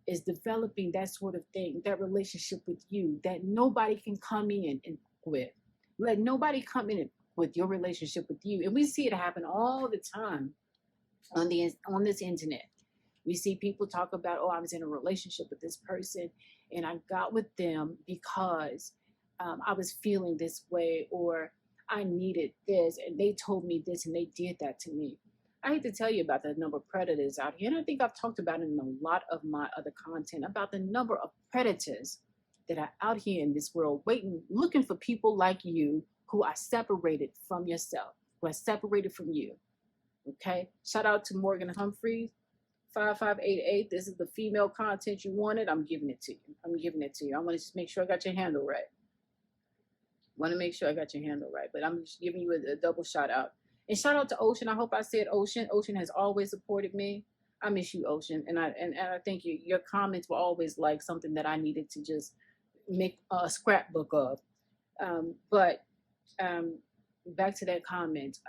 is developing that sort of thing, that relationship with you that nobody can come in and with. Let nobody come in with your relationship with you. And we see it happen all the time on this internet. We see people talk about, oh, I was in a relationship with this person and I got with them because I was feeling this way, or I needed this and they told me this and they did that to me. I hate to tell you about the number of predators out here, and I think I've talked about it in a lot of my other content, about the number of predators that are out here in this world looking for people like you who are separated from yourself, who are separated from you. Okay? Shout out to Morgan Humphreys. 5588. This is the female content you wanted. I'm giving it to you. I want to just make sure I got your handle right. But I'm just giving you a double shout out. And shout out to Ocean. I hope I said Ocean. Ocean has always supported me. I miss you, Ocean. And I think your comments were always like something that I needed to just make a scrapbook of. But back to that comment.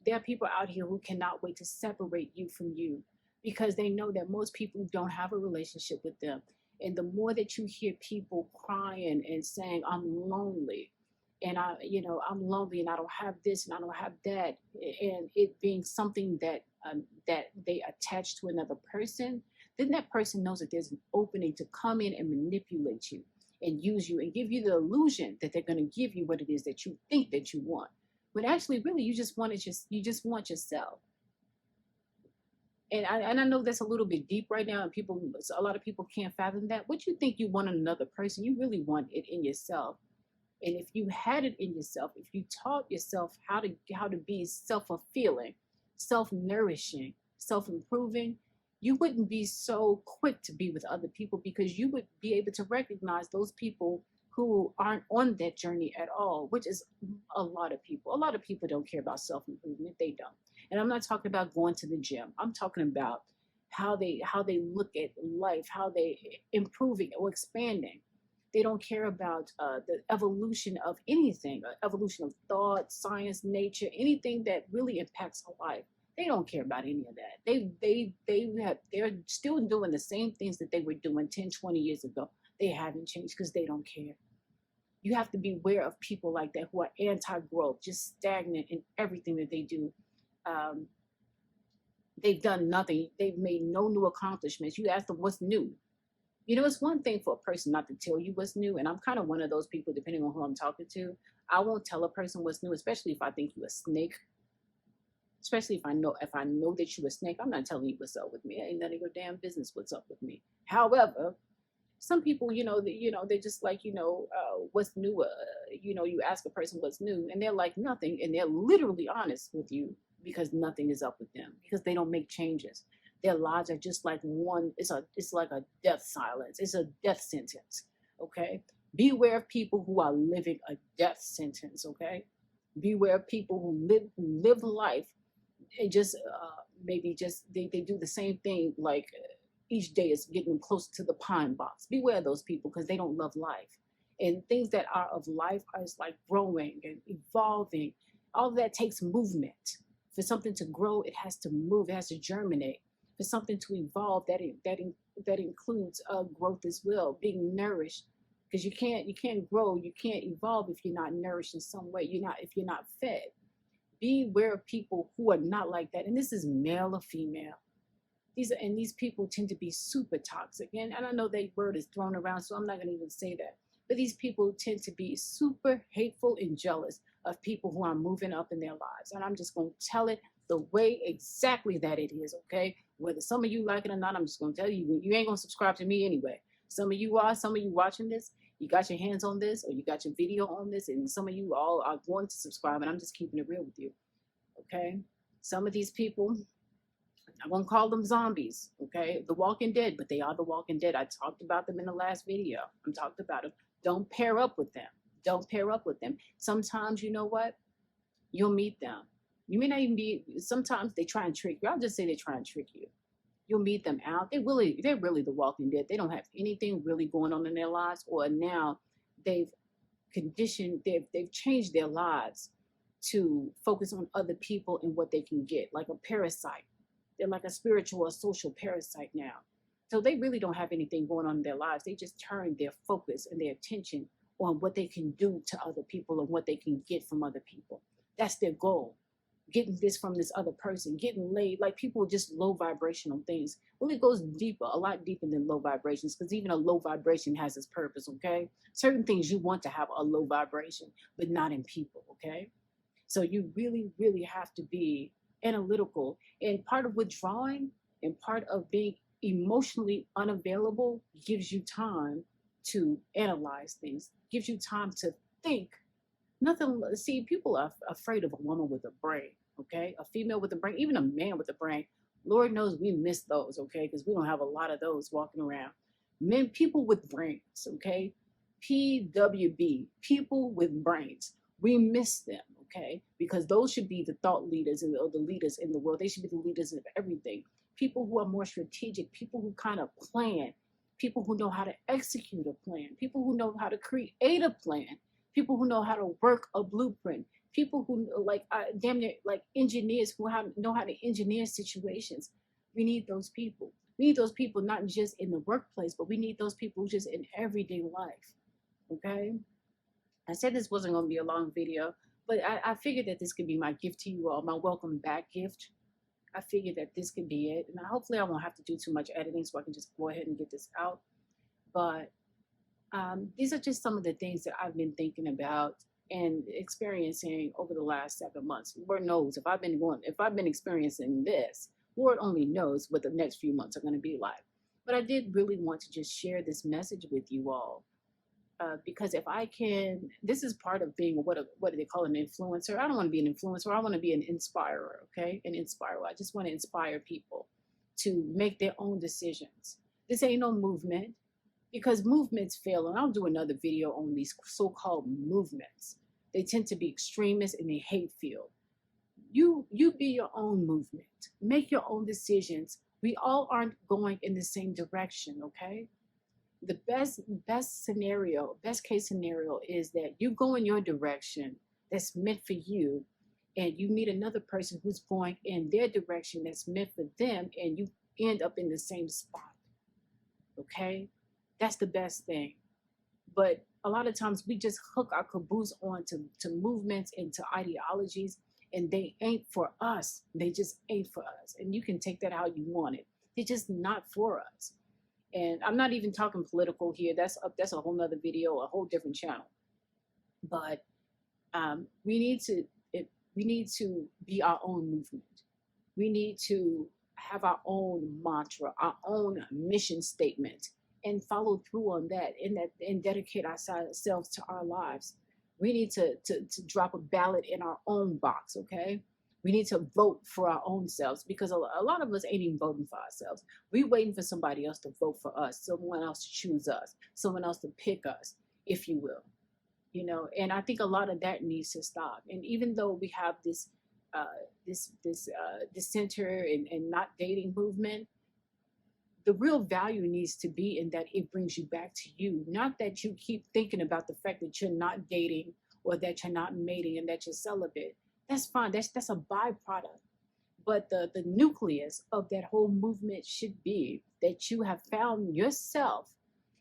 There are people out here who cannot wait to separate you from you, because they know that most people don't have a relationship with them. And the more that you hear people crying and saying, I'm lonely, and I'm lonely and I don't have this and I don't have that, and it being something that they attach to another person, then that person knows that there's an opening to come in and manipulate you and use you and give you the illusion that they're going to give you what it is that you think that you want. But actually, really, you just want yourself. And I know that's a little bit deep right now, and a lot of people can't fathom that. What you think you want in another person, you really want it in yourself. And if you had it in yourself, if you taught yourself how to be self-fulfilling, self-nourishing, self-improving, you wouldn't be so quick to be with other people, because you would be able to recognize those people who aren't on that journey at all, which is a lot of people. A lot of people don't care about self-improvement. They don't. And I'm not talking about going to the gym. I'm talking about how they look at life, how they improving or expanding. They don't care about the evolution of anything, evolution of thought, science, nature, anything that really impacts our life. They don't care about any of that. They're still doing the same things that they were doing 10, 20 years ago. They haven't changed because they don't care. You have to be aware of people like that who are anti-growth, just stagnant in everything that they do. Um, they've done nothing. They've made no new accomplishments. You ask them what's new. You know, it's one thing for a person not to tell you what's new, and I'm kind of one of those people, depending on who I'm talking to. I won't tell a person what's new, especially if I think you're a snake. Especially if I know that you're a snake, I'm not telling you what's up with me. It ain't none of your damn business what's up with me. However, some people, they're just like, what's new? You ask a person what's new, and they're like nothing, and they're literally honest with you because nothing is up with them because they don't make changes. Their lives are just like one. It's like a death silence. It's a death sentence. Okay. Beware of people who are living a death sentence. Okay. Beware of people who live life and just maybe just they do the same thing like each day is getting them closer to the pine box. Beware of those people because they don't love life. And things that are of life are like growing and evolving. All of that takes movement. For something to grow, it has to move, it has to germinate. For something to evolve, that includes growth as well, being nourished. Because you can't grow, you can't evolve if you're not nourished in some way. If you're not fed. Beware of people who are not like that. And this is male or female. These people tend to be super toxic. And I know that word is thrown around, so I'm not going to even say that. But these people tend to be super hateful and jealous of people who are moving up in their lives. And I'm just going to tell it the way exactly that it is, okay? Whether some of you like it or not, I'm just going to tell you, you ain't going to subscribe to me anyway. Some of you watching this, you got your hands on this or you got your video on this, and some of you all are going to subscribe, and I'm just keeping it real with you, okay? Some of these people, I won't call them zombies, okay? The Walking Dead, but they are the Walking Dead. I talked about them in the last video. I talked about them. Don't pair up with them. Don't pair up with them. Sometimes, you know what? You'll meet them. You may not even be, sometimes they try and trick you. I'll just say they try and trick you. You'll meet them out. They're really the Walking Dead. They don't have anything really going on in their lives, or now they've changed their lives to focus on other people and what they can get, like a parasite. They're like a spiritual or social parasite now. So they really don't have anything going on in their lives. They just turn their focus and their attention on what they can do to other people and what they can get from other people. That's their goal. Getting this from this other person, getting laid, like people with just low vibrational things. Well, it goes deeper, a lot deeper than low vibrations, because even a low vibration has its purpose, okay? Certain things you want to have a low vibration, but not in people, okay? So you really, really have to be analytical. And part of withdrawing and part of being emotionally unavailable gives you time to analyze things, gives you time to think. See, people are afraid of a woman with a brain, okay? A female with a brain, even a man with a brain. Lord knows we miss those, okay? Because we don't have a lot of those walking around. People with brains, okay? PWB, people with brains. We miss them, okay? Because those should be the thought leaders or the leaders in the world. They should be the leaders of everything. People who are more strategic, people who kind of plan, people who know how to execute a plan, people who know how to create a plan, people who know how to work a blueprint, people who damn near like engineers who know how to engineer situations. We need those people. We need those people not just in the workplace, but we need those people just in everyday life, okay? I said this wasn't going to be a long video, but I figured that this could be my gift to you all, my welcome back gift. I figured that this could be it. And hopefully I won't have to do too much editing, so I can just go ahead and get this out. But these are just some of the things that I've been thinking about and experiencing over the last 7 months. Lord knows if I've been experiencing this, Lord only knows what the next few months are going to be like. But I did really want to just share this message with you all. Because if I can, this is part of being what do they call an influencer? I don't want to be an influencer. I want to be an inspirer, okay? An inspirer. I just want to inspire people to make their own decisions. This ain't no movement, because movements fail. And I'll do another video on these so-called movements. They tend to be extremists and they hate filled. You be your own movement. Make your own decisions. We all aren't going in the same direction, okay? The best case scenario is that you go in your direction that's meant for you, and you meet another person who's going in their direction that's meant for them, and you end up in the same spot. Okay? That's the best thing. But a lot of times we just hook our caboose on to movements and to ideologies, and they ain't for us. They just ain't for us. And you can take that how you want it. They're just not for us. And I'm not even talking political here. That's a whole nother video, a whole different channel. But we need to be our own movement. We need to have our own mantra, our own mission statement, and follow through on that, and dedicate ourselves to our lives. We need to drop a ballot in our own box, okay? We need to vote for our own selves, because a lot of us ain't even voting for ourselves. We waiting for somebody else to vote for us, someone else to choose us, someone else to pick us, if you will. You know, and I think a lot of that needs to stop. And even though we have this dissenter and not dating movement, the real value needs to be in that it brings you back to you, not that you keep thinking about the fact that you're not dating or that you're not mating and that you're celibate. That's fine. That's a byproduct. But the nucleus of that whole movement should be that you have found yourself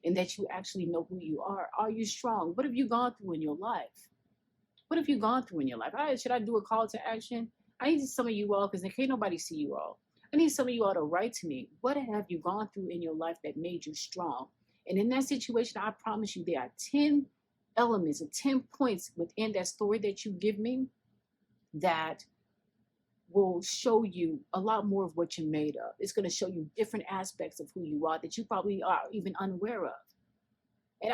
and that you actually know who you are. Are you strong? What have you gone through in your life? What have you gone through in your life? Should I do a call to action? I need some of you all, because can't nobody see you all. I need some of you all to write to me. What have you gone through in your life that made you strong? And in that situation, I promise you there are 10 elements or 10 points within that story that you give me that will show you a lot more of what you're made of. It's going to show you different aspects of who you are that you probably are even unaware of. And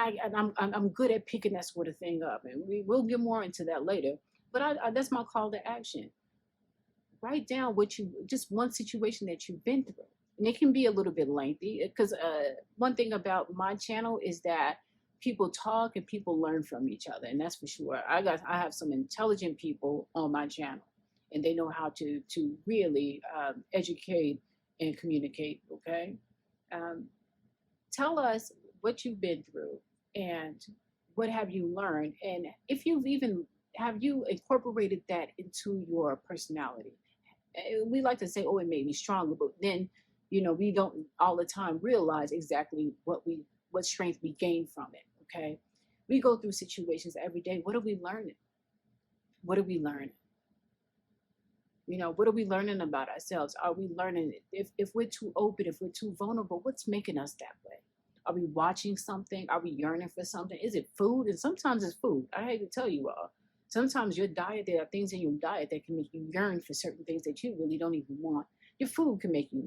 I'm good at picking that sort of thing up, and we'll get more into that later. But that's my call to action. Write down just one situation that you've been through, and it can be a little bit lengthy, because one thing about my channel is that people talk and people learn from each other, and that's for sure. I have some intelligent people on my channel, and they know how to really educate and communicate. Okay, tell us what you've been through and what have you learned, and if have you incorporated that into your personality. We like to say, oh, it made me stronger, but then we don't all the time realize exactly what strength we gain from it. Okay, we go through situations every day. What are we learning? What are we learning? What are we learning about ourselves? Are we learning if we're too open, if we're too vulnerable, what's making us that way? Are we watching something? Are we yearning for something? Is it food? And sometimes it's food. I hate to tell you all. Sometimes your diet, there are things in your diet that can make you yearn for certain things that you really don't even want. Your food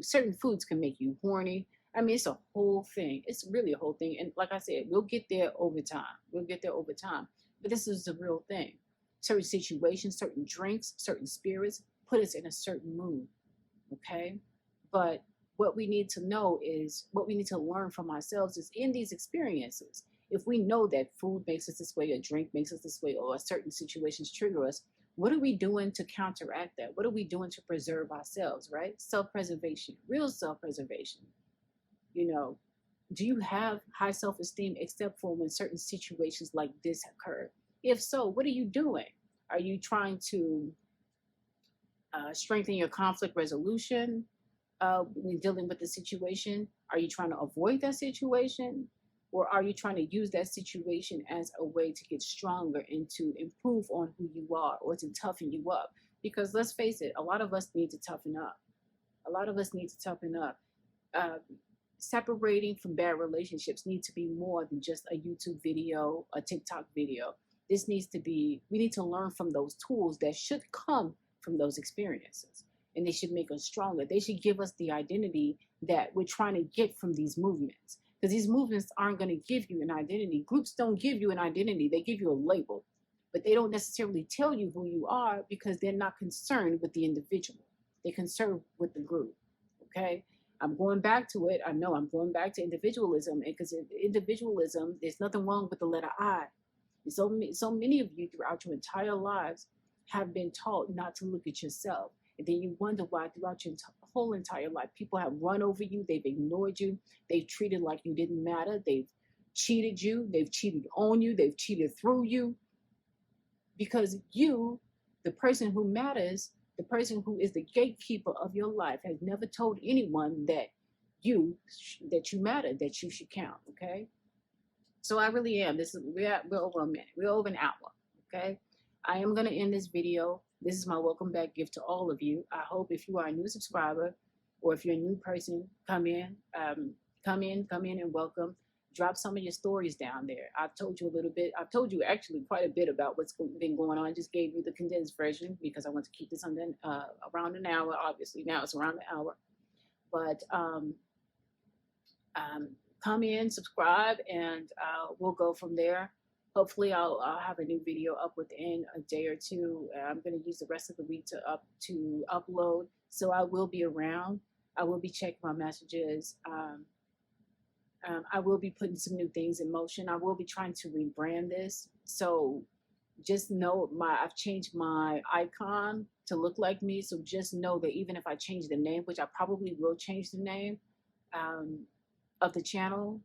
certain foods can make you horny. I mean, it's a whole thing. It's really a whole thing. And like I said, we'll get there over time. But this is the real thing. Certain situations, certain drinks, certain spirits put us in a certain mood. Okay? But what we need to know is, what we need to learn from ourselves is in these experiences. If we know that food makes us this way, or drink makes us this way, or certain situations trigger us, what are we doing to counteract that? What are we doing to preserve ourselves, right? Self-preservation, real self-preservation. Do you have high self-esteem except for when certain situations like this occur? If so, what are you doing? Are you trying to strengthen your conflict resolution when dealing with the situation? Are you trying to avoid that situation? Or are you trying to use that situation as a way to get stronger and to improve on who you are, or to toughen you up? Because let's face it, a lot of us need to toughen up. Separating from bad relationships needs to be more than just a YouTube video, a TikTok video. We need to learn from those tools that should come from those experiences. And they should make us stronger. They should give us the identity that we're trying to get from these movements. Because these movements aren't going to give you an identity. Groups don't give you an identity. They give you a label. But they don't necessarily tell you who you are, because they're not concerned with the individual. They're concerned with the group. Okay? I'm going back to it. I know I'm going back to individualism. Because individualism, there's nothing wrong with the letter I. And so many of you throughout your entire lives have been taught not to look at yourself. And then you wonder why throughout your whole entire life, people have run over you, they've ignored you, they've treated like you didn't matter, they've cheated you, they've cheated on you, they've cheated through you. Because you, The person who matters, the person who is the gatekeeper of your life, has never told anyone that you matter, that you should count. Okay. So I really am. We're over a minute. We're over an hour. Okay. I am going to end this video. This is my welcome back gift to all of you. I hope if you are a new subscriber or if you're a new person, come in and welcome. Drop some of your stories down there. I've told you a little bit. I've told you actually quite a bit about what's been going on. I just gave you the condensed version because I want to keep this under around an hour. Obviously now it's around an hour, but come in, subscribe, and we'll go from there. Hopefully I'll have a new video up within a day or two. I'm going to use the rest of the week to upload, so I will be around. I will be checking my messages. I will be putting some new things in motion. I will be trying to rebrand this. So just know I've changed my icon to look like me. So just know that even if I change the name, which I probably will change the name of the channel,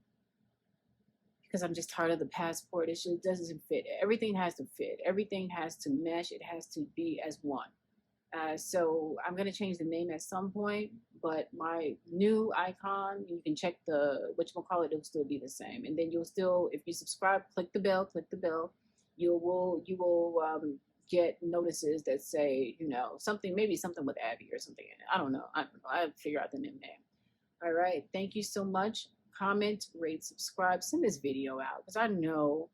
because I'm just tired of the passport. It just doesn't fit. Everything has to fit. Everything has to mesh. It has to be as one. So I'm going to change the name at some point, but my new icon, you can check whatchamacallit, it'll still be the same. And then you'll still, if you subscribe, click the bell, you will get notices that say, maybe something with Abby or something in it. I don't know. I'll figure out the new name. All right. Thank you so much. Comment, rate, subscribe, send this video out, because I know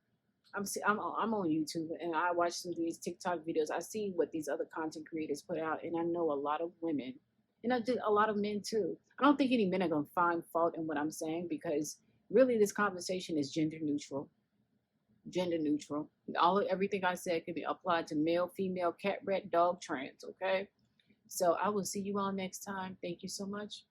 I'm on YouTube and I watch some of these TikTok videos. I see what these other content creators put out, and I know a lot of women, and I did a lot of men too. I don't think any men are going to find fault in what I'm saying, because really this conversation is gender neutral. Gender neutral. Everything I said can be applied to male, female, cat, rat, dog, trans. Okay. So I will see you all next time. Thank you so much.